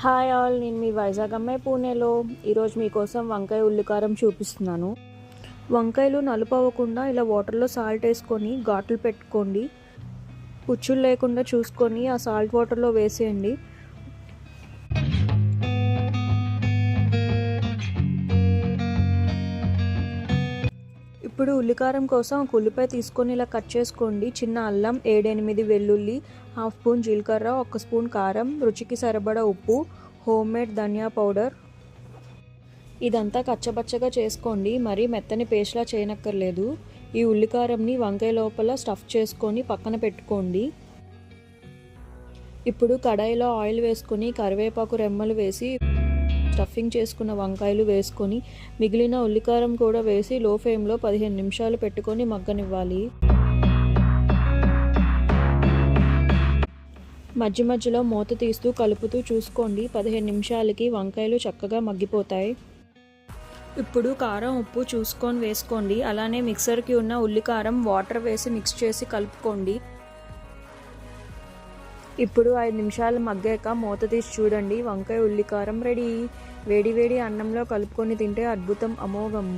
Hi all, నేను మీ వైజాగ్ అమ్మాయి పూణేలో. ఈరోజు మీకోసం వంకాయ ఉల్లికారం చూపిస్తున్నాను. వంకాయలు నలుపు అవ్వకుండా ఇలా వాటర్లో సాల్ట్ వేసుకొని ఘాట్లు పెట్టుకోండి. పుచ్చులు లేకుండా చూసుకొని ఆ సాల్ట్ వాటర్లో వేసేయండి. ఇప్పుడు ఉల్లికారం కోసం ఒక ఉల్లిపాయ తీసుకొని ఇలా కట్ చేసుకోండి. చిన్న అల్లం, 7-8 వెల్లుల్లి, హాఫ్ స్పూన్ జీలకర్ర, 1 స్పూన్ కారం, రుచికి సరిపడా ఉప్పు, హోమ్మేడ్ ధనియా పౌడర్. ఇదంతా కచ్చపచ్చగా చేసుకోండి, మరీ మెత్తని పేస్ట్లా చేయనక్కర్లేదు. ఈ ఉల్లికారంని వంకాయ లోపల స్టఫ్ చేసుకొని పక్కన పెట్టుకోండి. ఇప్పుడు కడాయిలో ఆయిల్ వేసుకొని కరివేపాకు రెమ్మలు వేసి స్టఫింగ్ చేసుకున్న వంకాయలు వేసుకొని మిగిలిన ఉల్లికారం కూడా వేసి లో ఫ్లేమ్లో 15 నిమిషాలు పెట్టుకొని మగ్గనివ్వాలి. మధ్య మధ్యలో మూత తీస్తూ కలుపుతూ చూసుకోండి. 15 నిమిషాలకి వంకాయలు చక్కగా మగ్గిపోతాయి. ఇప్పుడు కారం, ఉప్పు చూసుకొని వేసుకోండి. అలానే మిక్సర్కి ఉన్న ఉల్లికారం వాటర్ వేసి మిక్స్ చేసి కలుపుకోండి. ఇప్పుడు 5 నిమిషాలు మగ్గాక మూత తీసి చూడండి. వంకాయ ఉల్లికారం రెడీ. వేడి వేడి అన్నంలో కలుపుకొని తింటే అద్భుతం, అమోఘం.